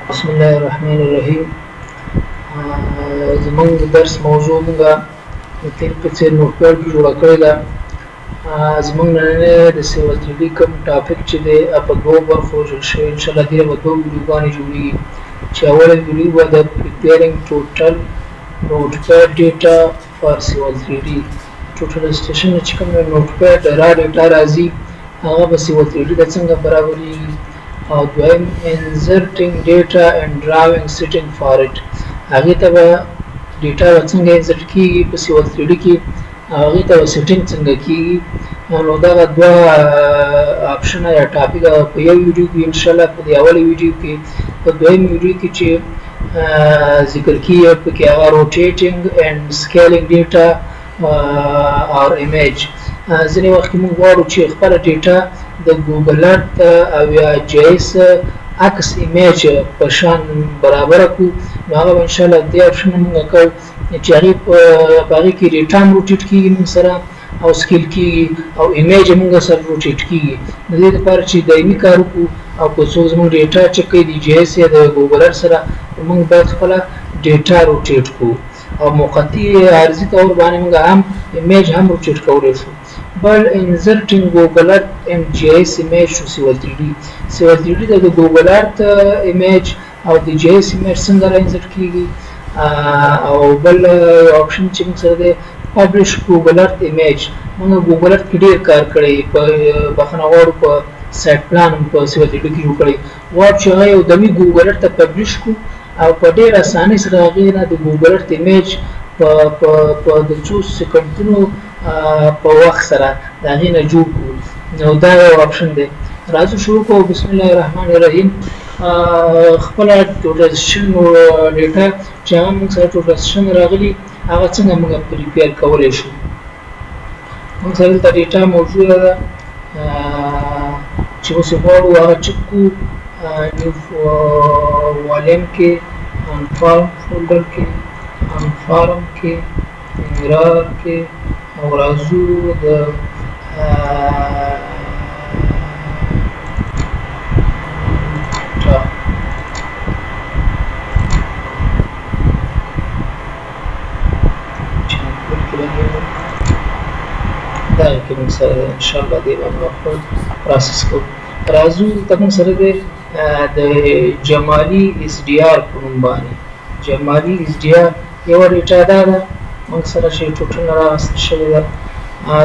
بسم الله الرحمن الرحیم. زمونږ د درس موضوع موږ د تیر په څیر نوټپیډ کې جوړه کړې ده. زمونږ نننی د سیول 3D کوم ټاپک چې دی په دوو برخو ویشل شوی. انشاءالله دې به دوه ویډیوګانې جوړېږي چې اوله ویډیو به د preparing total notepad data for سیول 3D. ټوټلایزیشن چې کوم نوټپیډ را ډیټا راځي هغه به سیول 3D د څنګه برابرېږي، او دویم inserting data and drawing setting for it. هغې ته به ډیټا به څنګه انسرټ کېږي په سیول 3D کې، هغې ته به سیټینګ څنګه کېږي. نو دغه دوه آپشنه یا ټاپک په یو ویډیو کې انشاءالله په دې اوله ویډیو کې، په دویم ویډیو کې چې ذکر کېږي پکې هغه روټیټینګ اینډ سکیلینګ ډیټا اور ایمیج. ځینې وخت کې موږ غواړو چې خپله ډیټا د ګوګل ارت او یا جیس عکس ایمیج په شان برابره کړو. نو هغه به انشاءالله دې آپشن موږ کوو چې هغې کې ډیټا هم روټیټ کېږي موږ سره او سکیل کېږي او ایمیج موږ سره روټیټ کېږي. د دې لپاره چې دایمي کار وکړو او که څوک زموږ ډیټا چک کوي د جیس یا د ګوګل ارت سره، موږ باید خپله ډیټا روټیټ کړو او موقتي عارضي طور باندې موږ هم ایمیج هم روټیټ کولی شو. بل inserting Google Earth and GIS image to سیول 3D. سیول 3D د Google Earth image او د GIS image څنګه را انسرټ کیږي، او بل آپشن چې موږ سره دی publish Google Earth image. موږ Google Earth کې ډېر کار کړی، په بخښنه غواړو په سایټ پلان په سیول 3D کې جوړ کړی. غواړو چې هغه یو دمي Google Earth ته پبلش کړو او په ډېر اسانۍ سره هغې نه د Google Earth image په د څو سکندونو په وخت سره د هغې نه جوړ کړو. نو دا یو آپشن دی. راځو شروع کوو. بسم الله الرحمن الرحیم. خپله ټوټلایزیشن ډیټا چې هغه موږ سره ټوټلایزیشن راغلي هغه څنګه موږ پریپیر کولی شو. موږ سره دلته ډیټا موجوده ده چې اوس یې غواړو هغه چک کړو. نیو والیم کې، انفارم فولډر کې، انفارم کې، میرار کې، او راځو د دغه کې موږ سره انشاءالله دې باندې خپل پروسس کوو. راځو دلته موږ سره دی د جمالي ایس ډي آر په نوم باندې. جمالي ایس ډي آر یوه ډیټا دا ده موږ سره چې ټوټل راوستل شوې ده،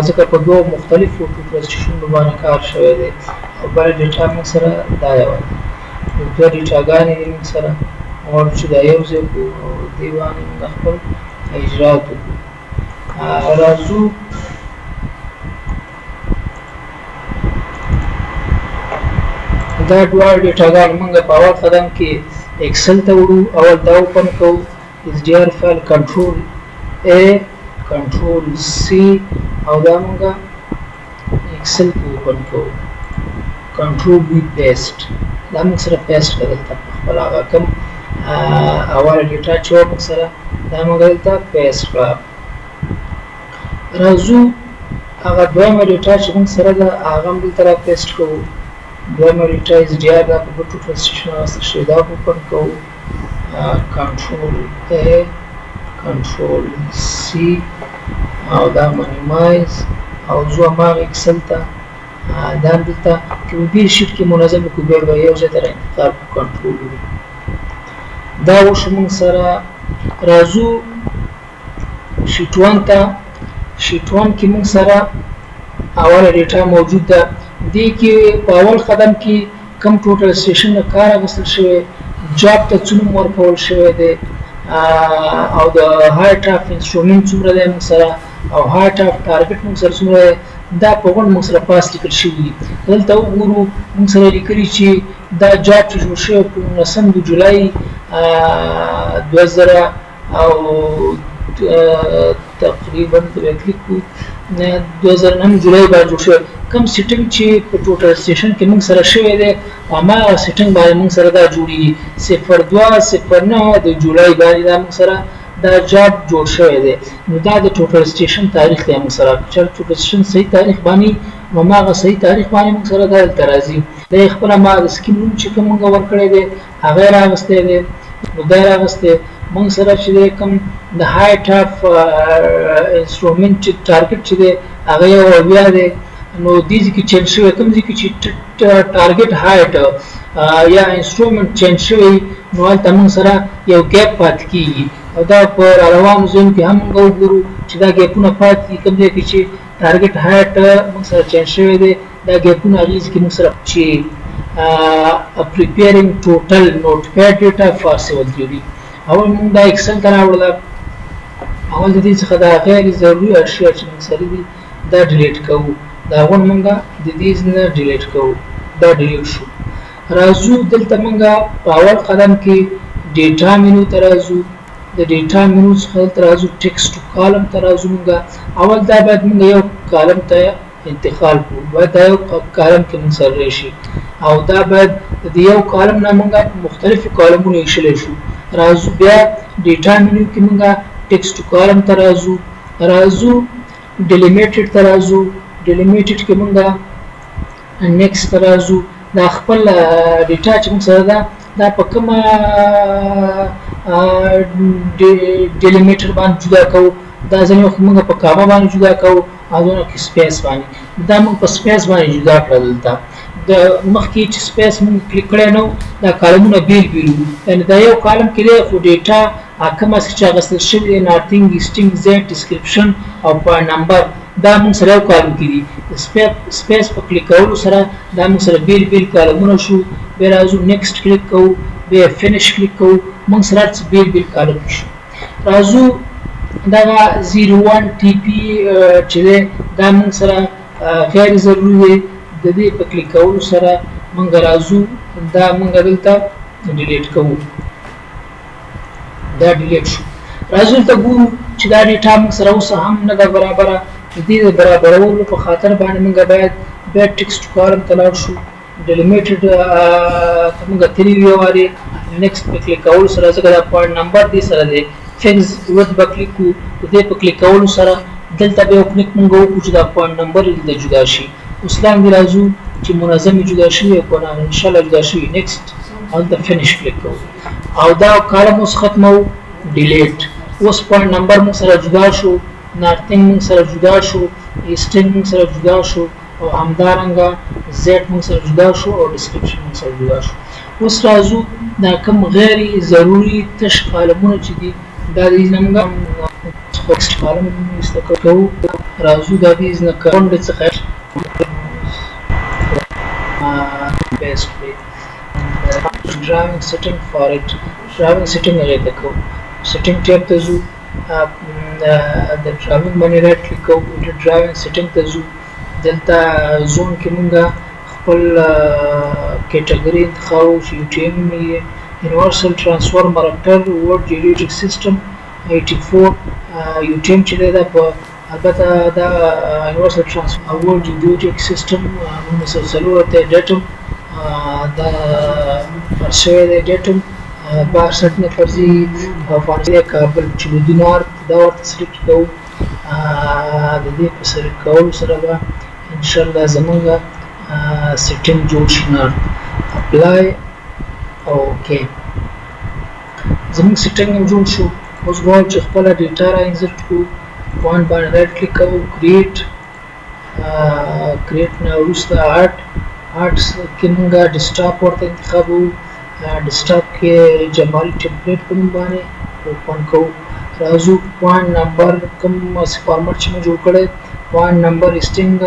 ځکه په دوه مختلفو ټوټلایزیشنونو باندې کار شوی دی. او بله ډیټا موږ سره دا یوه ده. دوه ډیټاګانې دي موږ سره، غواړو چې دا یو ځای کړو او دې باندې موږ خپل اجرات وکړو. راځو دا دواړه ډیټاګانې موږ په اول قدم کې اکسل ته وړو. اول دا اوپن کوو، ایس ډي آر فایل کنټرول A کنټرول C او دا موږ اکسل کې اوپن کوو. کنټرول B پیسټ، دا موږ سره پیسټ کړه دلته په خپل هغه کوم اوله ډیټا چې وه موږ سره دا موږ دلته پیسټ کړه. راځو هغه دویمه ډیټا چې موږ سره ده هغه هم دلته را پیسټ کوو. دویمه ډیټا ایس ډي آر دا په بل ټوټلایزیشن راوستل شوې، دا اوپن کوو. کنټرول A کنټرول C او دا منیمایز او زو هماغه اکسل ته دا دلته که بیر شیټ کې منظم کړو بیا به یو ځای ته را انتقال کړو کنټرول وي. دا وشو موږ سره. راځو شیټ 1 ته. شیټ 1 کې موږ سره اوله ډیټا موجود ده. دې کې په اول قدم کې کم ټوټلایزیشن نه کار اخیستل شوی، جاب ته څه نوم ورکول شوی دی، او د هایټ اف انسټرومنټ څومره دی موږ سره، او هایټ اف ټارګټ موږ سره څومره دی، دا په غونډ موږ سره پاس لیکل شوي دي. دلته وګورو موږ سره لیکلي چې دا جاب چې جوړ شوی په 19 جولای 2000 او تقریبا کلیک کړو 2009 جولای باندې جوړ شوی. کوم سیټینګ چې په ټوټلایزیشن کې موږ سره شوی دی هماغه سیټینګ باندې موږ سره دا جوړېږي. 02/09 د جولای باندې دا موږ سره دا جاب جوړ شوی دی. نو دا د ټوټلایزیشن تاریخ دی موږ سره. چې ټوټلایزیشن صحیح تاریخ باندې نو هماغه صحیح تاریخ باندې موږ سره دلته راځي. دا خپله ما د سکیم نوم چې کوم موږ ورکړی دی هغه یې راغستی دی. نو دا یې راغستی موږ سره چې دی کوم د هایټ اف انسټرومنټ چې ټارګټ چې دی هغه یو 80 دی. نو دې ځای کې چینج شوی کوم ځای کې چې ټارګټ هایټ یا انسټرومنټ چینج شوی نو هلته موږ سره یو ګیپ پاتې کېږي او دا په روانو ځایونو کې هم موږ وګورو چې دا ګیپونه پاتې دي کوم ځای کې چې ټارګټ هایټ موږ سره چینج شوی دی. دا ګیپونه هغې ځای کې موږ سره چې preparing total notified data for civil 3D اول موږ دا اکسل ته راوړله. اول د دې څخه دا غیر ضروري اشیا چې موږ سره دي دا ډیلیټ کوو. دا غون موږ د دې نه ډیلیټ کوو. دا ډیلیټ شو. راځو دلته موږ په اول قدم کې ډیټا مینو ته راځو. د ډیټا مینو څخه دلته راځو ټیکسټ کالم ته راځو. موږ اول دا باید موږ یو کالم ته انتقال کړو. باید دا یو کالم کې موږ سره راشي او دا باید د یو کالم نه موږ مختلفو کالمونو ایښلی شو. راځو بیا ډیټا مینو کې موږ ټیکسټ کالم ته راځو. ډیلیمیټډ ته راځو. ډیلیمیټډ کې موږ نیکسټ ته راځو. دا خپل ډیټا چې موږ سره ده دا په کومه ډیلیمیټر باندې جدا کوو. دا ځینې وخت موږ په کامه باندې جدا کوو او ځینې وخت سپیس باندې. دا موږ په سپیس باندې جدا کړل. دلته د مخکې چې سپیس موږ کلیک کړی نه و دا کالمونه بیل بیل وو. یعنې دا یو کالم کې دی خو ډیټا کومه چې اخیستل شوي دی نارتینګ ایسټینګ زیډ ډسکرپشن او پوینټ نمبر دا موږ سره یو کالم کې دي. سپیس په کلیک کولو سره دا موږ سره بیل بیل کالمونه شو. بیا راځو نیکسټ کلیک کوو. بیا فینش کلیک کوو. موږ سره بیل بیل کالم شو. راځو دغه 01 ټي پي چې دی دا موږ سره غیر ضروري دی. د دې په کلیک کولو سره موږ راځو دا موږ دلته ډیلیټ کوو. دا ډیلیټ شو. راځو دلته ګورو چې دا ډیټا موږ سره اوس هم نه ده برابره. د دې د برابرولو په خاطر باندې موږ باید بیا ټیکسټ کالم ته لاړ شو. ډیلیمیټډ ته موږ تللي یو وارې نیکسټ په کلیک کولو سره ځکه دا پوینټ نمبر دې سره دی فکس ورډ به کلیک کړو. د دې په کلیک کولو سره دلته به یو کلیک موږ وکړو چې دا پوینټ نمبر دلته جدا شي. اوس لاندې راځو چې منظم جدا شوي او که نه انشاءالله جدا شوي نیکسټ او دلته فینش کلیک کوو او دا کالم اوس ختمو. ډیلیټ. اوس پوینټ نمبر موږ سره جدا شو. نارتینګ موږ سره جدا شو. ایسټینګ موږ سره جدا شو او همدارنګه زیډ موږ سره جدا شو او ډسکرپشن موږ سره جدا شو. اوس راځو دا کوم غیر ضروري تش کالمونه چې دي دا د دې نه موږ ټیکسټ کالم استفاده کوو. راځو دا د دې نه کونډې څخه best way driving setting for it. driving setting هغې ته کوو. setting ټیب ته ځو. د driving باندې رایټ کلیک کوو. driving setting ته ځو. دلته زون کې موږ خپل کیټګري انتخابو چې UTM universal transform character word generating system 84 UTM چې دی دا په البته دا universal transform word generating system مسلسلو ته ډیټم دا فرشوی دی ډیټم 62 نه فرضي افغانستان کابل چې دینار دا ورته سلیکټ کوو. د دې په سلیکټ کولو سره به انشاءالله زمونږ سیټینګ جوړ شي. نار اپلای اوکې زمونږ سیټینګ هم جوړ شو. اوس غواړو چې خپله ډیټا را انزرټ کړو. پوینټ باندې رایټ کلیک کوو. کریټ نه وروسته آرټ کې موږ ډیسکټاپ ورته انتخابوو. ډیسکټاپ کې جمالي ټمپلیټ په نوم باندې اوپن کوو. راځو پوینټ نمبر کوم فارمټ چې موږ جوړ کړی پوینټ نمبر ایسټینګ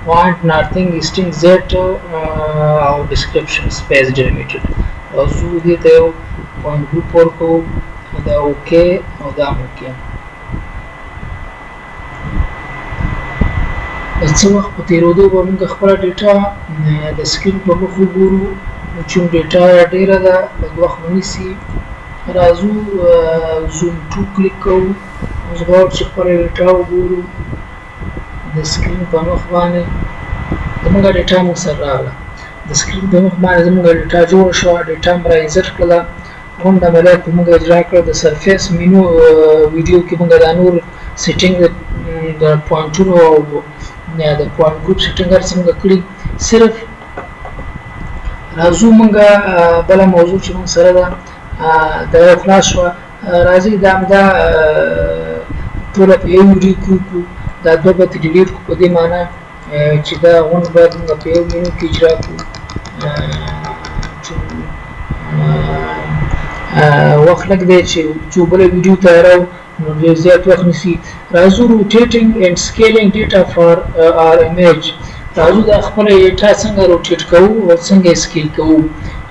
پوینټ نارتینګ ایسټینګ زیډ او ډسکرپشن سپیس ډیلیمیټډ. راځو دې ته یو پوینټ ګروپ ورکوو. دا اوکې او دا اوکې. څه وخت په تېرېدو به موږ خپله ډیټا د سکرین په مخ وګورو چې ډیټا ډېره ده لږ وخت ونیسي. راځو زوم 2 کلیک کوو. اوس غواړو چې خپله ډیټا وګورو د سکرین په مخ باندې. زموږ ډیټا موږ سره راغله. د سکرین په مخ باندې زموږ ډیټا جوړه شوه. ډیټا م را انزرټ کړله. غونډ عملیات به موږ اجرا کړه. د سرفیس مینو ویډیو کې موږ دا نور سیټینګ د پوینټونو او نه د پوینټ ګروپ سیټینګ څنګه کړی صرف راځو موږ بل موضوع چې موږ سره ده د خلاص شو راځي دا ټول په یو ویډیو کې دا دوه به ډیلیټ کو په دې معنی چې دا غون باید موږ په یو ویډیو کې اجرا کړو وخت لګ دی چې بل ویډیو تیارو نو ډېر زیات وخت نیسي راځو روټیټینګ اینډ سکیلینګ ډیټا فار اور ایمیج راځو دا خپل ډیټا څنګه روټیټ کوو او څنګه سکیل کوو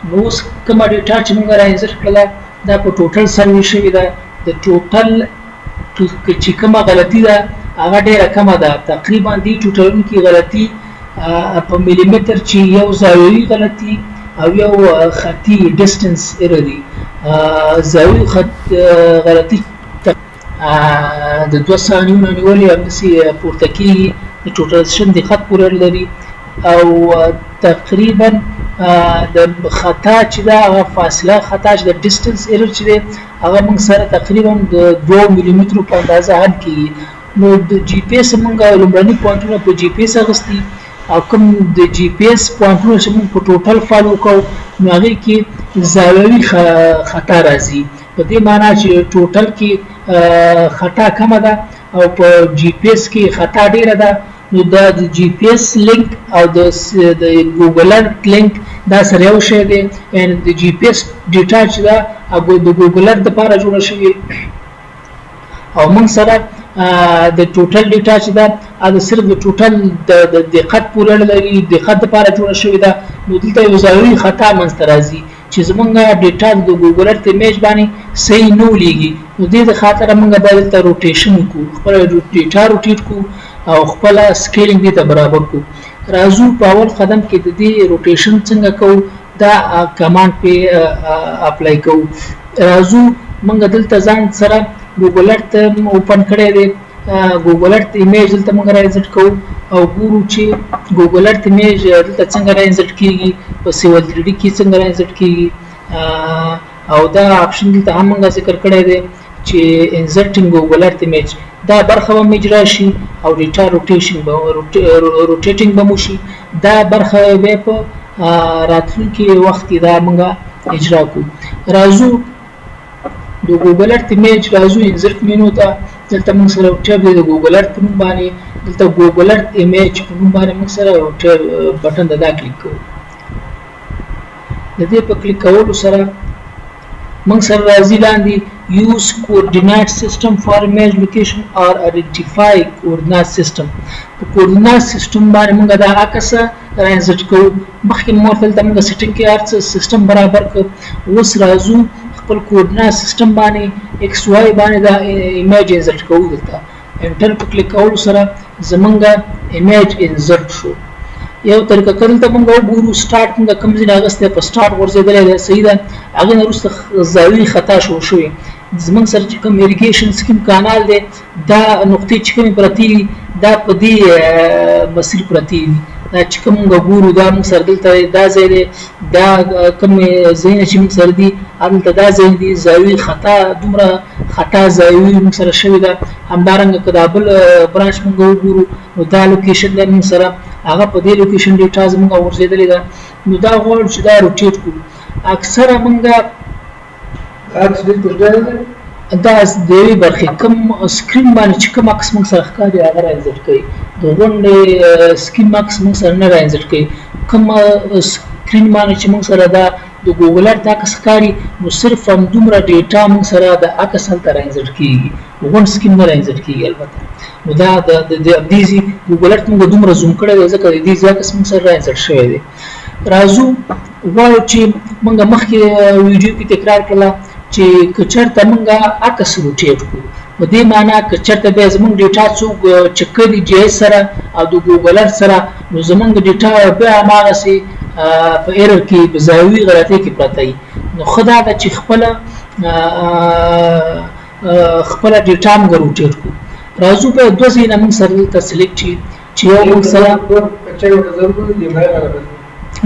نو اوس کومه ډیټا چې موږ راانزر کړله دا په ټوټل سروي شوې ده د ټوټل چې کومه غلطي ده هغه ډېره کمه ده تقریبا دې ټوټلونکې غلطي په میلیمتر چې یو زاویوي غلطي او یو خطي ډسټنس ایرر دي زاویوي غلطي د 2 ثانیو نه نیولې همداسې پورته کېږي د ټوټلیزیشن د خط پورې لري او تقریبا د خطا چې دا هغه فاصله خطا چې د ډسټنس ایرر چې دی هغه موږ سره تقریبا د 2 ملي مترو په اندازه حل کېږي نو د جی پی ایس موږ لومړني پوینټونه په جی پی ایس اخیستي او کوم د جی پی ایس پوینټونه چې موږ په ټوټل فالو کوو نو هغې کې زاویوي خطا راځي په دې معنی چې ټوټل کې خطا کمه ده او په جی پی ایس کې خطا ډیره ده نو دا د جی پی ایس لینک او د ګوګل ارت لینک دا سره یو شی دی یعنی د جی پی ایس ډیټا چې ده هغه د ګوګل ارت لپاره جوړه شوې او موږ سره د ټوټل ډیټا چې ده هغه صرف د ټوټل د دقت پورې لري دقت لپاره جوړه شوې ده نو دلته یو زاویوي خطا منځته راځي چې زمونږ ډیټا د ګوګل ارت ایمیج باندې صحیح نه ولیږي نو دې د خاطر موږ دلته روټیشن کوو خپل ډیټا روټیټ کوو او خپل سکیلینګ دې ته برابر کوو راځو په اول قدم کې د دې روټیشن څنګه کوو دا کمانډ په اپلای کوو راځو موږ دلته ځان سره ګوګل ارت اوپن کړی دی ګوګل ارت ایمیج دلته موږ راځټ کوو او ګورو چې ګوګل ارت ایمیج دلته څنګه راځټ کیږي په سیول 3D کې څنګه راځټ کیږي او دا اپشن دلته هم موږ ذکر کړی دی چې انسرټینګ ګوګل ارت ایمیج دا برخه به اجرا شي او ډیټا روټیټینګ به مو شي دا برخه به په راتلونکي وخت کې دا موږ اجرا کوو راځو د ګوګل ارت ایمیج راځو انسرټ مینو ته دلته موږ سره ټیب دی د ګوګل ارت په نوم باندې دلته ګوګل ارت ایمیج په نوم باندې موږ سره یو ټیب بټن دا کلیک کوو د دې په کلیک کولو سره موږ سره راځي لاندې use coordinate system for image location or identify coordinate system په coordinate system باندې موږ دا عکس راځټ کوو مخکې مورتل ته موږ سیټینګ کې هر څه سیستم برابر کړ اوس راځو خپل کوردینات سیستم باندې ایکس واي باندې دا ایمیج انسرټ کوو دلته انټر په کلیک کولو سره زمونږ ایمیج انسرټ شو یو طریقه کړل ته موږ وګورو سٹارټ موږ کوم ځای راغسته په سٹارټ ورزیدلې ده صحیح ده هغه نه وروسته زاویې خطا شوې زمونږ سره چې کوم اریګیشن سکیم کانال دی دا نقطې چې کوم پرتی دا په دې مسیر پرتی دا چې کوم ګورو دا موږ سره دلته دا ځای دی دا کوم ځای چې موږ سره دی هلته دا ځای دی زاویې خطا دومره خطا زاویې موږ سره شوې ده همدارنګه که دا بل برانچ موږ وګورو نو دا لوکیشن دی موږ سره هغه په دې لوکیشن ډیټا زموږ ورزیدلې ده نو دا غواړو چې دا روټیټ کړو اکثره موږ دا د یوې برخې کوم سکرین باندې چې کوم عکس موږ سره ښکاري هغه راانزټ کوي د غونډې سکیم عکس موږ سره نه راانزټ کوي کوم سکرین باندې چې موږ سره دا د ګوګل ارت عکس ښکاري نو صرف همدومره ډیټا موږ سره د عکس هلته راانزټ کېږي غونډ سکیم نه راانزټ کېږي البته نو دا د همدې ګوګل ارت موږ دومره زوم کړی دی ځکه د دې عکس موږ سره راانزټ شوی دی راځو غواړو چې موږ مخکې ویډیو کې تکرار کړله چې کچرته موږ عکس روټیټ کړو په دې معنی کچرته بیا زموږ ډیټا څوک چک کړي جی ایس سره او د ګوګل ارت سره نو زموږ ډیټا بیا هماغسې په ایرر کې په زاویوي غلطۍ کې پرته وي نو ښه دا ده چې خپله ډیټا موږ روټیټ کړو راځو په دوه ځایونه موږ سره دلته سلیکټ چې یو موږ سره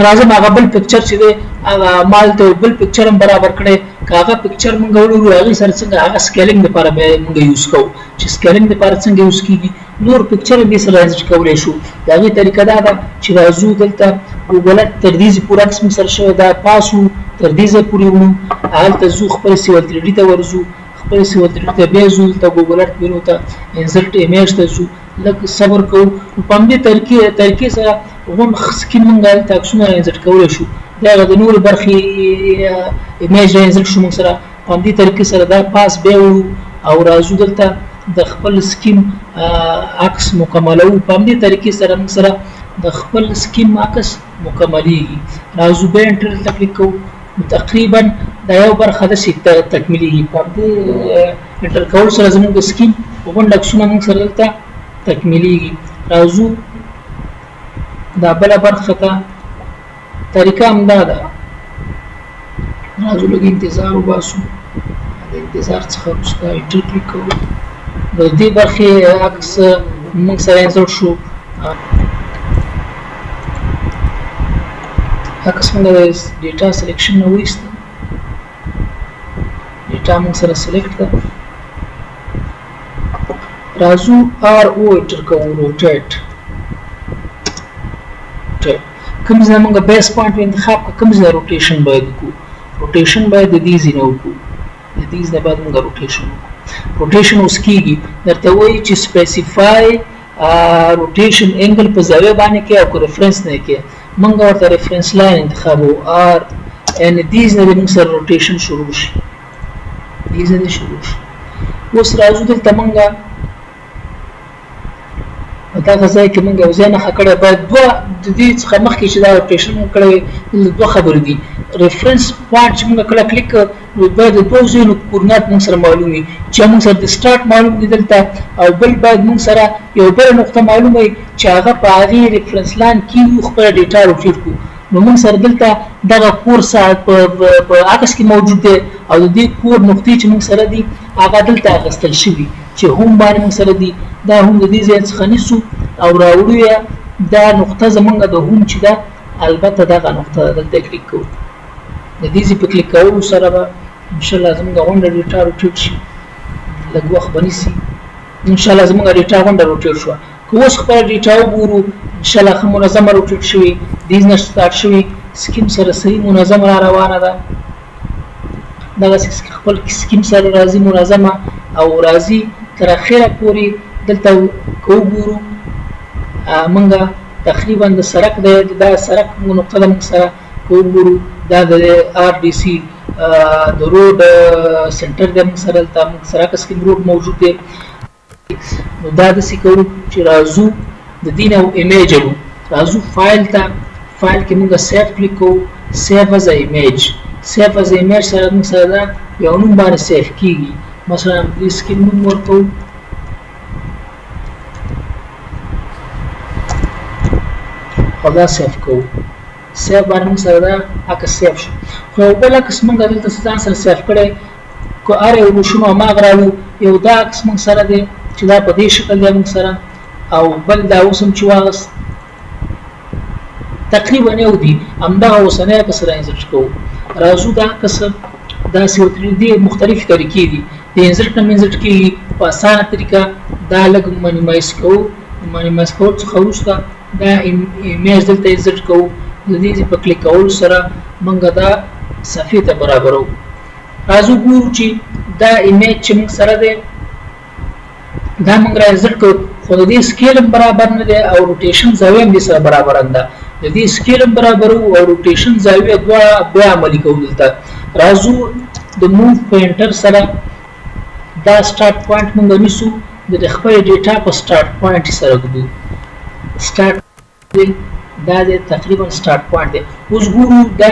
راځم هغه بل پکچر چې دی هغه مال ته بل پکچر هم برابر کړی که هغه پکچر موږ وړو هغې سره څنګه هغه سکیلینګ دپاره بیا موږ یوز کوو چې سکیلینګ دپاره څنګه یوز کېږي نور پکچر دې سره انسرټ کولای شو. د هغې طریقه دا ده چې راځو دلته ګوګل تر دې ځای پورې عکس موږ سره شوی دا پاس وو تر دې ځای پورې وړو هلته ځو خپل سیول 3D ته ورځو خپل سیول 3D ته بیا ځو دلته ګوګل ارت مینو ته انسرټ ایمیج ته ځو لږ صبر کوو په همدې طریقې سره هم سکین موږ هلته عکسونه انسرټ کولی شو. بیا د نورې برخې ایمیج انسرټ شو موږ سره په همدې طریقې سره دا پاس بیا وړو او راځو دلته د خپل سکیم عکس مکملوو. په همدې طریقې سره موږ سره د خپل سکیم عکس مکملیږي. راځو بیا انټر ته کلیک کوو تقریبا دا یو برخه داسې تکمیلیږي. په همدې انټر کولو سره زموږ د سکیم غونډ عکسونه موږ سره دلته تکمیلیږي. راځو دا بله برخه ته طریقه همدا ده. راځو لږ انتظار وباسو. د انتظار څخه وروسته انټر کلیک کوو. د دې برخې عکس موږ سره انسرټ شو. عکس موږ د ډیټا سلیکشن نه وایسته. ډیټا موږ سره سلیکټ ده. راځو RO انټر کوو روټیټ. کوم ځای موږ بیس پوینټ انتخاب کړو کوم ځای روټیشن باید وکړو. روټیشن باید د دې ځای نه وکړو. د دې ځای باید موږ روټیشن وکړو. روټیشن اوس کېږي درته وایي چې سپیسیفای روټیشن انګل په زاویه باندې کې او که ریفرنس نه کې موږ ورته ریفرنس لاین انتخابو R ان دې ځای موږ سره روټیشن شروع شي. دې ځای شروع شي. اوس راځو دلته موږ دا غځای کې موږ یو ځای نښه کړې باید دوه د دې څخه مخکې چې دا روټیشن موږ کړی دوه خبرې دي. ریفرنس پوینټ چې موږ کله کلیک نو باید د دوه ځایونو کوردینات موږ سره معلوم وي چې موږ سره د سټارټ معلوم دي دلته او بل باید موږ سره یو بله نقطه معلومه وي چې هغه په هغې ریفرنس لاین کې خپله ډیټا روټیټ کړو. نو موږ سره دلته دغه کور په عکس کې موجود دی او د دې کور نقطې چې موږ سره دي هغه دلته اخیستل شوي چې هم باندې موږ سره دي. دا هم د دې ځای څخه نیسو او راوړو یې دا نقطه زموږ د هم چې ده البته دغه نقطه ده دلته کلیک کوو. د دې ځای په کلیک کولو سره به انشاءالله زموږ غونډه ډیټا روټیټ شي. لږ وخت به نیسي. انشاءالله زموږ ډیټا غونډه روټیټ شوه. که اوس خپله ډیټا وګورو انشاءالله ښه منظمه روټیټ شوې دې نه سټارټ شوې سکیم سره صحیح منظم را روانه ده. دغسې خپل سکیم سره راځي منظمه او راځي تر اخره پورې دلته که وګورو موږ تقریبا د سړک دا سړک نقطه ده موږ سره که وګورو دا د RDC د روډ سنټر دی موږ سره دلته موږ سره سکیم روډ موجود دی. نو دا داسې کوو چې راځو د دې نه ایمیج اړو. راځو فایل ته فایل کې موږ سیف کلیک کوو سیف از ایمیج. سیف از ایمیج سره موږ سره دا یو نوم باندې سیف کېږي. مثلا دې سکیم نوم ورکوو او دا سیف کوو. سیف باندې موږ سره دا عکس سیف شو. خو یو بل عکس موږ دلته ځان سره سیف کړی که هر یو روشونه هماغه راوړو یو دا عکس موږ سره دی چې دا په دې شکل دی موږ سره او بل دا اوس هم چې واغست تقریبا یو دي همدغه اوسنی عکس را انسرټ کوو. راځو دا عکس داسې دې مختلفې طریقې دي د انسرټ نه انسرټ کېږي په اسانه طریقه. دا لږ منیمایز کوو. منیمایز کولو څخه وروسته دا ایمیج دلته انسرټ کوو. د دې په کلیک کولو سره موږ دا صفحې ته برابروو. راځو ګورو چې دا ایمیج چې موږ سره دی دا موږ را انسرټ کوو خو د دې سکیل هم برابر نه دی او روټیشن زاویه هم دې سره برابر نه ده. د دې سکیل هم برابروو او روټیشن زاویه دواړه بیا عملي کوو. دلته راځو د موو پوینټر سره دا سټارټ پوینټ موږ نیسو د خپل ډیټا په سټارټ پوینټ سره ږدو. سټارټ دا د تقریبا سټارټ پوینټ دی. اوس ګورو دا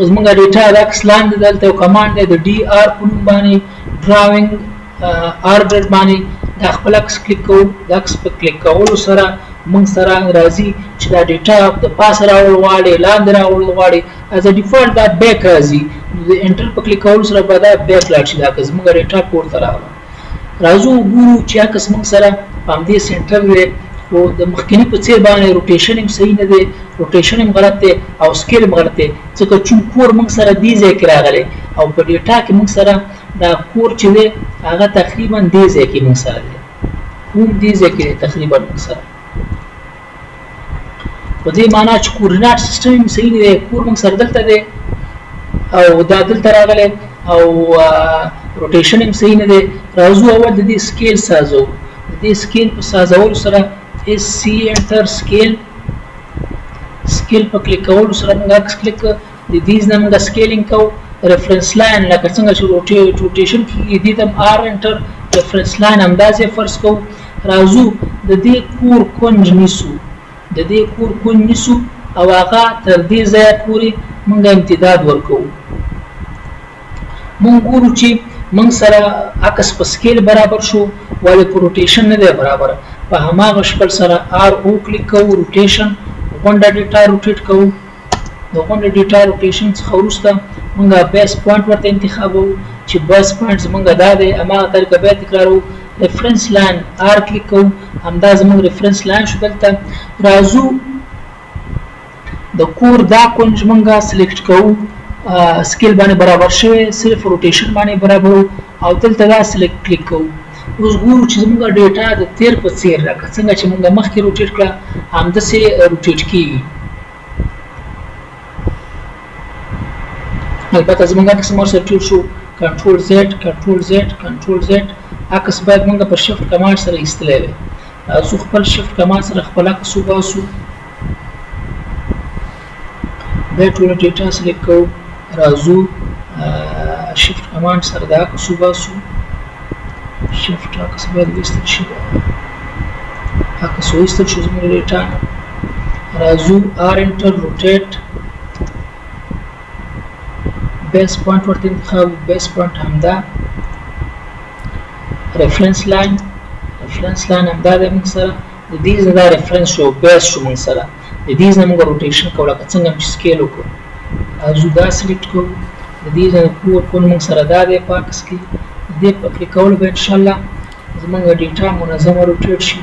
زموږ ډیټا د عکس لاندې دلته یو کمانډ دی د DR په نوم باندې ډراونګ آرډر باندې دا خپل عکس کلیک کوو. د عکس په کلیک کولو سره موږ سره راځي چې دا ډیټا د پاسه راوړل غواړي لاندې راوړل غواړي از ا ډیفالټ دا بیک راځي. د انټر په کلیک کولو سره به دا بیک لاړ شي. دا زموږ ډیټا پورته راغله. راځو وګورو چې عکس موږ سره په همدې سنټر دی خو د مخکیني په څیر باندې روټیشن هم صحیح نه دی. روټیشن هم غلط دی او سکیل هم غلط دی ځکه چې کور موږ سره دې ځای کې راغلی او په ډیټا کې موږ سره دا کور چې دی هغه تقریبا دې ځای کې موږ سره دی. کوم دې ځای کې تقریبا سره په دې معنا چې کوردینات سیستم صحیح دی کور موږ سره دلته دی او دا دلته راغلی او روټیشن هم صحیح نه دی راځو اول د دې سکیل سازو د دې سکیل په سازولو سره اس سی انټر سکیل په کلیک کولو سره موږ عکس کلیک د دې نه موږ سکیلینګ کوو ریفرنس لاین لکه څنګه چې روټیشن کې دې ته آر انټر ریفرنس لاین همداسې فرض کوو راځو د دې کور کونج نیسو او هغه تر دې ځایه پورې موږ امتداد ورکوو موږ ګورو چې موږ سره عکس په سکیل برابر شو ولې په روټیشن نه دی برابر په هماغه شکل سره آر او کلیک کوو روټیشن غونډه ډیټا روټیټ کوو د غونډه ډیټا روټیشن څخه وروسته موږ بیس پوینټ ورته انتخابوو چې بیس پوینټ زموږ دا دی هماغه طریقه بیا تکراروو ریفرنس لاین آر کلیک کوو همدا زموږ ریفرنس لاین شو دلته راځو د کور دا کونج موږ سلیکټ کوو سکیل باندې برابر شوی صرف روټیشن باندې برابر او دلته دا سلیکټ کلیک کوو اوس ګورو چې زموږ ډیټا د تیر په څیر راکړه څنګه چې موږ مخکې روټیټ کړه همداسې روټیټ کیږي البته زموږ عکس مو سره ټول شو کنټرول زد عکس باید موږ په شفټ کمانډ سره ایستلی وي زه خپل شفټ کمانډ سره خپل عکس وباسو بیا ټوله ډیټا سلیکټ کوو راځو شفټ کمانډ سره د عکس وباسو شفټ عکس باید ویستل شي عکس ویستل شو زموږ ډیټا راځو آر انټر روټیټ بیس پوینټ ورته انتخاب بیس پوینټ همدا ریفرنس لاین همدا دی موږ سره د دې نه دا ریفرنس شو بیس شو موږ سره د دې نه موږ روټیشن کوو لکه څنګه چې سکیل وکړو راځو دا سلیکټ کوو د دې نه کور موږ سره دا دی په عکس کې دې په کلیک کولو به انشاءالله زموږ ډیټا منظمه روټیټ شي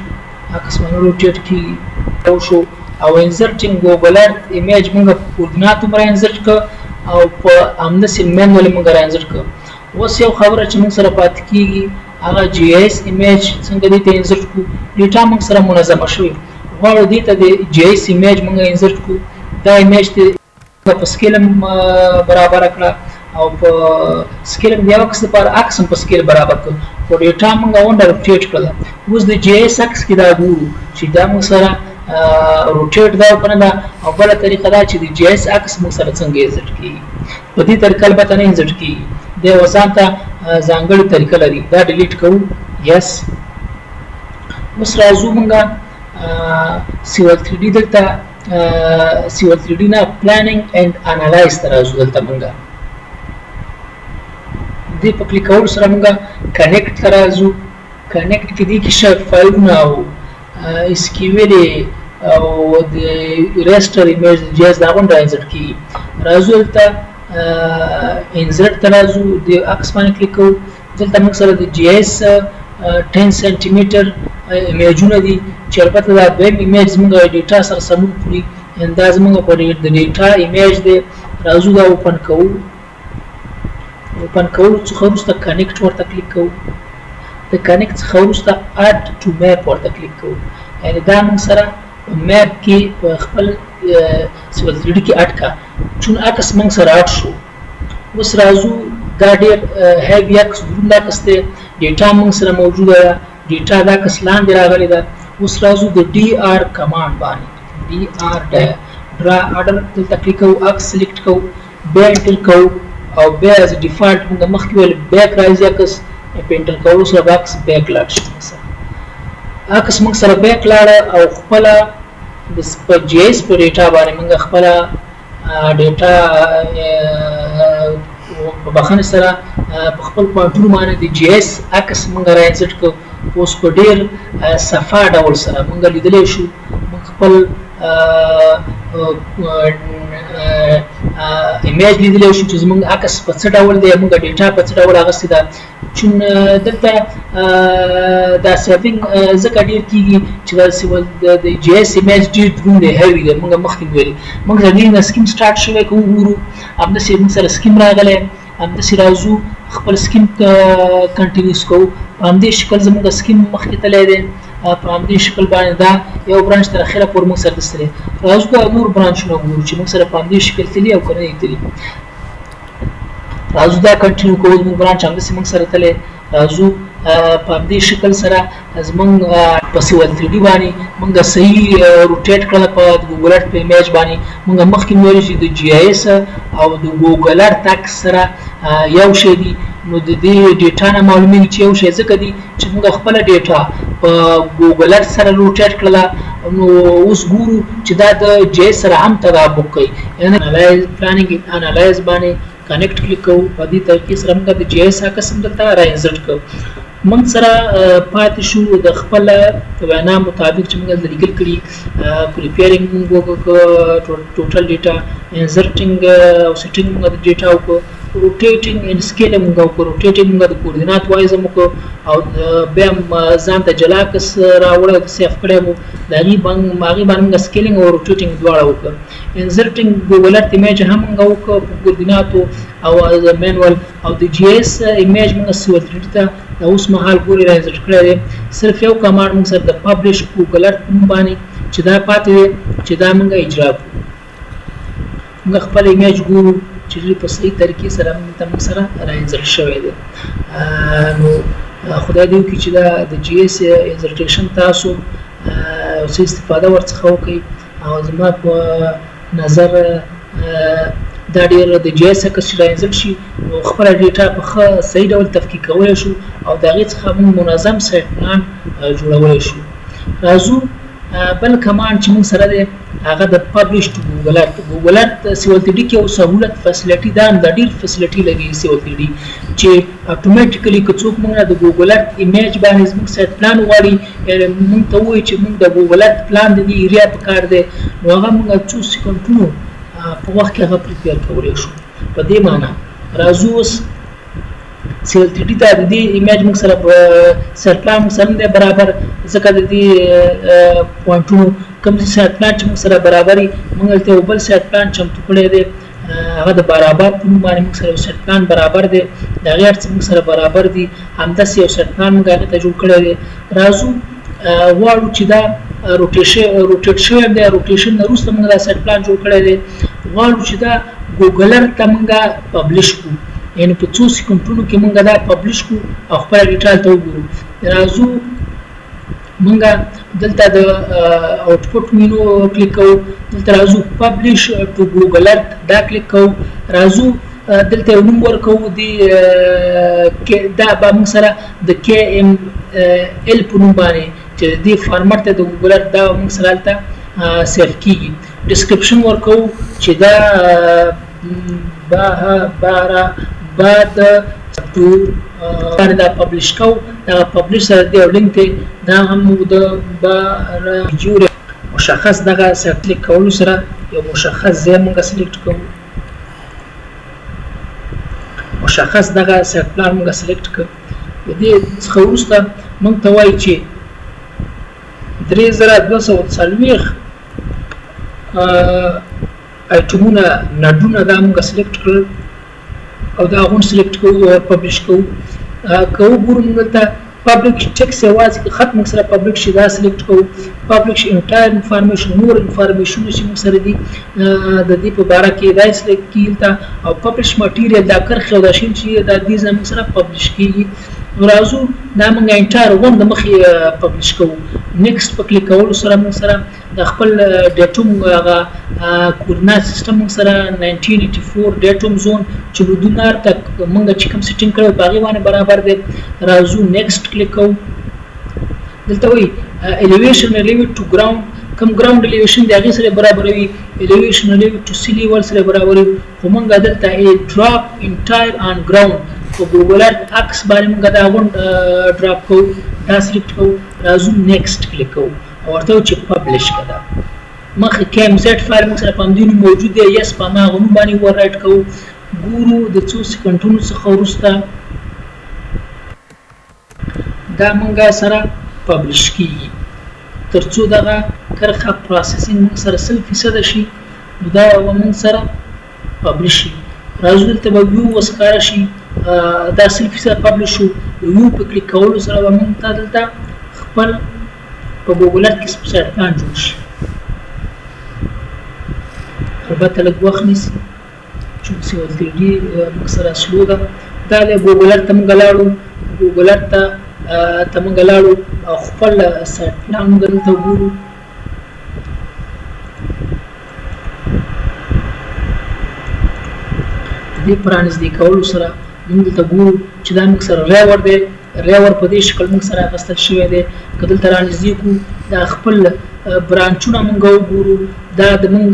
عکس باندې روټیټ کېږي او شو او انسرټینګ ګوګل ارت ایمیج موږ په کوردیناتو باندې انسرټ کړ او په همداسې مینوالي موږ را انسرټ کړ اوس یو خبره چې موږ سره پاتې کېږي هغه جی ایس ایمیج څنګه دې ته انسرټ کړو ډیټا موږ سره منظمه شوې غواړو دې ته د جی ایس ایمیج موږ انسرټ کړو دا ایمیج ته په سکیل برابر کړه او په سکیل د یو عکس لپاره عکس هم په سکیل برابر کړو خو ډیټا موږ ونډه روټیټ کړله اوس د جی ایس عکس کې دا ګورو چې دا موږ سره روټیټ دا کنه دا او بله طریقه دا چې د جی ایس عکس موږ سره څنګه انسرټ کېږي په دې طریقه البته نه انسرټ کېږي د وسان ته ځانګړې طریقه لري دا ډیلیټ کوو یس اوس راځو موږ سیول 3D دلته سیول 3D نه پلانینګ اینډ انالایز ته راځو دلته موږ دې په کلیک کولو سره موږ کنیکټ ته راځو کنیکټ کې دې کې شاید فایلونه او اس کیو ال او د ریسټر ایمیج جاز دا غونډه انسرټ کیږي راځو دلته انسرټ ته راځو د عکس باندې کلیک کوو دلته موږ سره د جی ایس 10 سانتي میټر ایمیجونه دي چې البته دا دویم ایمیج زموږ ډیټا سره سمون کړي دا زموږ په د ډیټا ایمیج دی راځو دا اوپن کوو اوپن کولو څخه وروسته کنیکټ ورته کلیک کوو د کنیکټ څخه وروسته اډ ټو میپ ورته کلیک کوو یعنې دا موږ سره میپ کې په خپل سیول 3D کې اډ کا چون عکس موږ سره اډ شو اوس راځو دا ډېر هیوي عکس دروند عکس دی ډیټا موږ سره موجوده ده ډیټا دا عکس لاندې راغلی ده اوس راځو د ډي آر کمانډ باندې ډي آر ډرا اډر دلته کلیک کوو عکس سلیکټ کوو بیا انټر کوو او بیا از ډیفالټ موږ مخکې ویل بیک راځي عکس په انټر کولو سره عکس بیک لاړ شي عکس موږ سره بیک لاړه او خپله د په جی ایس په ډیټا باندې موږ خپله ډیټا په بخښنې سره په خپل پوینټونو باندې د جی ایس عکس موږ را انسرټ کړو اوس په ډېر صفا ډول سره موږ لیدلی شو موږ خپل ایمیج لیدلی شو چې زموږ عکس په څه ډول دی موږ ډیټا په څه ډول اخیستې ده چون دلته دا سیفینګ ځکه ډېر کېږي چې دا د جی ایس ایمیج ډېر دروند دی هیوي دی موږ مخکې ویلي موږ د دې نه سکیم سټارټ شوی که وګورو همداسې موږ سره سکیم راغلی همداسې راځو خپل سکیم کنټینیوس کوو. په همدې شکل زموږ سکیم مخکې تللی دی، په همدې شکل باندې دا یو برانچ تر اخره پورې موږ سره دستلی. راځو دا نور برانچونه وګورو چې موږ سره په همدې شکل تلي او که نه دي تلي. راځو دا کنټینیو کوو، زموږ برانچ همداسې موږ سره تللی. راځو په همدې شکل سره زموږ په سیول 3D باندې موږ صحیح روټیټ کړله په ګوګل ارت په ایمیج باندې. موږ مخکې ویل چې د جی آی اس او د ګوګل ارت عکس سره یو شی دي، نو د دې ډیټا نه معلومیږي چې یو شی ځکه دي چې موږ خپله ډیټا په ګوګل ارت سره روټیټ کړله. نو اوس ګورو چې دا د جی آی اس سره هم تطابق کوي. یعنې پلانینګ انالایز باندې کنیکټ کلیک کوو. په دې طریقې سره موږ د جی آی اس عکس هم دلته را انسرټ کوو. موږ سره پاتې شو د خپل وینا مطابق چې موږ د لیکل کړي پریپیرینګ ټوټل ډیټا، انسرټینګ او سیټینګ موږ د ډیټا وکړو، روټیټینګ اند سکیلینګ موږ وکړو، روټیټینګ موږ د کوردینات وایز هم وکړو او بیا ځان ته جلا کس راوړی سیف کړی مو د هغې باندې موږ سکیلینګ او روټیټینګ دواړه وکړو. انسرټینګ ګوګل ارت ایمیج هم موږ وکړو په کوردیناتو او مینوال، او د جی ایس ایمیج موږ سیول 3D ته اوس مهال ګوري را انسرټ کړی دی. صرف یو کمانډ موږ سره د پبلش ګوګل ارت باندې چې دا پاتې دی چې دا موږ اجرا کړو. موږ خپل ایمیج ګورو چې په صحیح طریقې سره موږ سره را انسرټ شوی دی. نو خدای دې وکړي چې دا د جی ایس انسرټیشن تاسو څه استفاده ورڅخه وکړئ. او زما په نظر دا ډېر د جی ایس عکس چې را انسرټ شي نو خپله ډیټا په ښه صحیح ډول تفکیک کولی شو او د هغې څخه موږ منظم سایټ پلان جوړولی شو. راځو بل کمانډ چې موږ سره دی هغه د پبلش ټو ګوګل ارت. ګوګل ارت سیول 3D کې یو سهولت فیسیلیټي دا ډېر فیسیلیټي لري سیول 3D چې اټومیټیکلی که څوک موږ د ګوګل ارت ایمیج باندې زموږ سایټ پلان غواړي، موږ ته ووایي چې موږ د ګوګل ارت پلان د دې ایریا په کار دی، نو هغه موږ څو سیکنډونو په وخت کې هغه پریپیر کولی شو. په دې معنا راځو اوس سیول 3D ته د دې ایمیج موږ سره سایټ پلان موږ سره دی برابر، ځکه د دې پوینټونو کوم سایټ پلان چې موږ سره برابر وي موږ هلته یو بل سایټ پلان چمتو کړی دی، هغه د برابر په نوم باندې موږ سره یو سایټ پلان برابر دی، د هغې هر څه موږ سره برابر دي. همداسې یو سایټ پلان موږ هغې ته جوړ کړی دی. راځو غواړو چې دا روټیټ شوی دی، روټیشن نه وروسته موږ دا سایټ پلان جوړ کړی دی. غواړو چې دا ګوګل ارت ته موږ پبلش کړو، یعنې په څو سیکنډونو کې موږ دا پبلش کړو او خپله ډیټا هلته وګورو. راځو موږ دلته د آوټپوټ مینو کلیک کوو، دلته راځو پبلش ټو ګوګل ارت دا کلیک کوو. راځو دلته یو نوم ورکوو، دا به موږ سره د KML په نوم باندې چې د دې فارمټ ته د ګوګل ارت دا موږ سره هلته سیف کېږي. ډسکرپشن ورکوو چې دا بعد دا پبلش کوو، دا پبلش سره دی او لینک دی، دا هم د ویډیو مشخص دغه سره کلیک کولو سره یو مشخص ځای موږ سلیکټ کوو، مشخص دغه سایټ پلان موږ سلیکټ کړو. د دې څخه وروسته موږ ته وایي چې 3240 ایټمونه نډونه دا موږ سلیکټ کړل او دا هغون سلیکټ کوو او پبلش کوو. که وګورو موږ دلته پبلک ټیکس یوازې خط موږ سره پبلک شي دا سلیکټ کوو، پبلک انټایر انفارمیشن نور انفارمیشنونه چې موږ سره دي د دې په باره کې دا سلیکټ کېږي دلته، او پبلش مټیریل دا کرښې او دا شین چې دا دې ځای موږ سره پبلش کېږي. راځو دا موږ انټایر غون د مخې پبلش کوو. نیکسټ په کلیک کولو سره موږ سره د خپل ډیټوم هغه کوردینات سیسټم موږ سره 1984 ډیټوم زون چې لودونار ته موږ چې کوم سیټینګ کړی په هغې باندې برابر دی. راځو نیکسټ کلیک کوو. دلته وایي الیویشن ریلیویټ ټو ګراوند، کوم ګراوند الیویشن دی هغې سره برابروي، الیویشن ریلیویټ ټو سی لیول سره برابروي، خو موږ دلته ډراپ انټایر آن ګراوند په ګوګل ارت عکس باندې موږ دا غون ډراپ کوو، دا سلیکټ کوو. راځو نیکسټ کلیک کوو او ورته وایو چې پبلش کړه. مخکې KMZ فایل موږ سره په همدې نوم موجود دی، یس په هماغه نوم باندې ور رایټ کوو. ګورو د څو سیکنډونو څخه وروسته دا موږ سره پبلش کېږي. تر څو دغه کرښه پروسسینګ موږ سره 100% شي نو دا موږ سره پبلش شي. راځو دلته به ویو وسکاره شي دا 100% پبلش شو ویو په کلیک کولو سره به موږ ته دلته خپل په ګوګل ارت کې سایت پلان جوړ شي البته لږ وخت نیسي چون سیول 3D موږ سره سلو ده دا له ګوګل ارت موږ لاړو ګوګل ارت ته موږ لاړو او خپل سایت پلان موږ دلته وګورو دې پرانیزدې کولو سره موږ دلته ګورو چې دا موږ سره ریور دی ریور په دې شکل موږ سره اخیستل شوی دی که دلته رانیزدې کړو دا خپل برانچونه موږ وګورو دا د موږ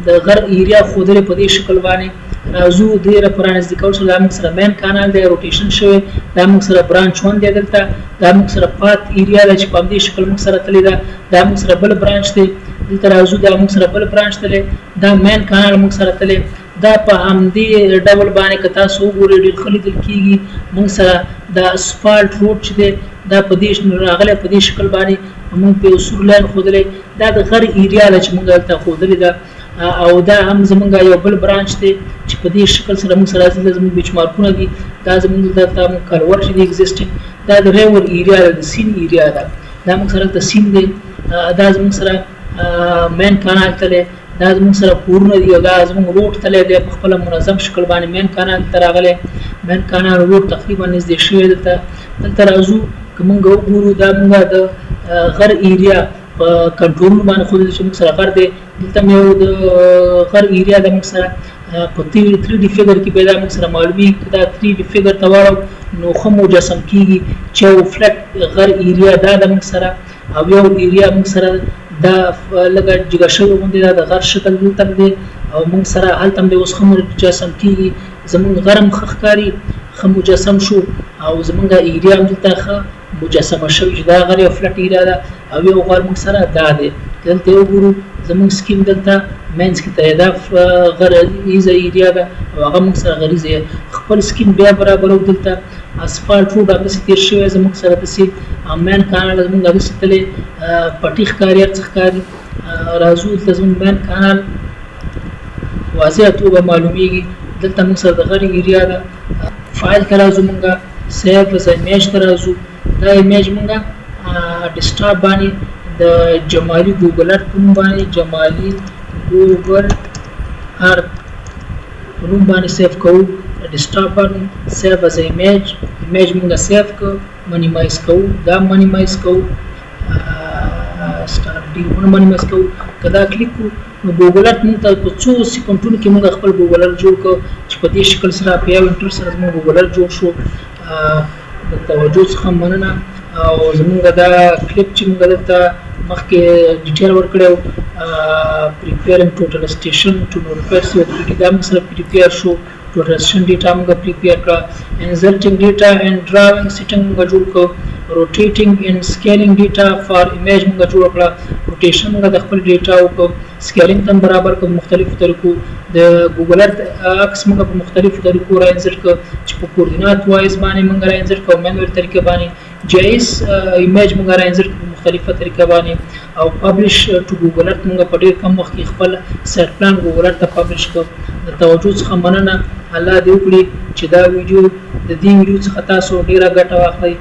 د غر ایریا ښودلې په دې شکل باندې راځو دې پرانیزدې کولو سره دا موږ سره مین کانال دی روټیشن شوی دا موږ سره برانچ 1 دی دلته دا موږ سره پات ایریا ده چې په همدې شکل موږ سره تللی ده دا موږ سره بل برانچ دی دلته راځو دا موږ سره بل برانچ تللی دا مین کانال موږ سره تللی دا په همدې ډول باندې که تاسو وګورئ ډېر ښه لیدل کېږي موږ سره دا اسفالټ روډ چې دی دا په دې راغلی په دې شکل باندې موږ په یو سور لاین ښودلی دا د غر ایریا ده چې موږ هلته ښودلې ده او دا هم زمونږ یو بل برانچ دی چې په دې شکل سره موږ سره زموږ بیچ مارکونه دي دا زموږ دلته کلور چې دی ایگزسټینګ دا د ریور ایریا ده د سین ایریا ده دا موږ سره د سین دی دا زموږ سره مین کانال تللی دا زموږ سره کورونه دي او دا زموږ روډ تللی دی په خپله منظم شکل باندې مین کانال ته راغلی مین کانال روډ تقریبا نږدې شوی دلته راځو که موږ وګورو دا موږ د غر ایریا په کنټرول باندې ښودل چې موږ سره غر دی دلته مې د غر ایریا د موږ سره په 3D فیګر کې پیدا موږ سره معلومي دا 3D فیګر ته واړو نو ښه مجسم کېږي چې یو فلټ غر ایریا دا د موږ سره او یو ایریا موږ سره دا لږه جګه شوې غوندې دا د غر شکل دلته دی او موږ سره هلته هم دی اوس ښه مجسم کېږي زموږ غر هم ښه ښکاري ښه مجسم شو او زموږ ایریا هم دلته ښه مجسمه شوي چې دا غر یو فلټ ایریا ده او یو غر موږ سره دا دی دلته وګورو زموږ سکیم دلته مینس کې ته دا غریزه ایریا ده او هغه موږ سره غریزه خپل سکیم بیا برابرو دلته اسفالټ روډ همداسې تېر شوی زموږ سره داسې مین کانال زموږ همداسې تللی پټي ښکاري هر څه ښکاري راځو دلته زموږ مین کانال واضحه توګه معلومیږي دلته موږ سره د غر ایریا ده فایل ته راځو موږ سیف از ایمیج ته راځو دا ایمیج موږ ډیسکټاپ باندې د جمالي ګوګل ارت په نوم باندې جمالي ګوګل ارت په نوم باندې سیف کوو ډیسکټاپ باندې سیف از ایمیج موږ سیف کوو منیمایز کوو دا منیمایز کوو سټارټ ډي ونه منیمایز کوو که دا کلیک کړو نو ګوګل ارت موږ ته په څو سکندونو کې موږ خپل ګوګل ارت جوړ کړو چې په دې شکل سره په یو انټر سره زموږ ګوګل ارت جوړ شو د توجه څخه مننه او زموږ دا کلیپ چې موږ دلته مخکې ډیټیل ورکړی و پریپیرینګ ټوټل سټیشن ټو نوټیفایر سی دا موږ سره پریپیر شو ټوټل سټیشن ډیټا موږ پریپیر کړه انزرټینګ ډیټا اینډ ډراونګ سیټینګ موږ جوړ کړو روټیټینګ اینډ سکیلینګ ډیټا فار ایمیج موږ جوړ کړه روټیشن موږ د خپل ډیټا وکړو سکیلینګ هم برابر کړو مختلفو طریقو د ګوګل ارت عکس موږ په مختلفو طریقو را انزرټ کړو چې په کوردینات وایز باندې موږ را انزرټ کړو مینوال طریقه باندې جایز ایمیج موږ را انزرټ کړو مختلفه طریقه باندې او پبلش ټو ګوګل ارت موږ په ډېر کم وخت کې خپل سایت پلان ګوګل ارت ته پبلش کړو د توجه څخه مننه الله دې وکړي چې دا ویډیو د دې ویډیو څخه تاسو ډېره ګټه واخلئ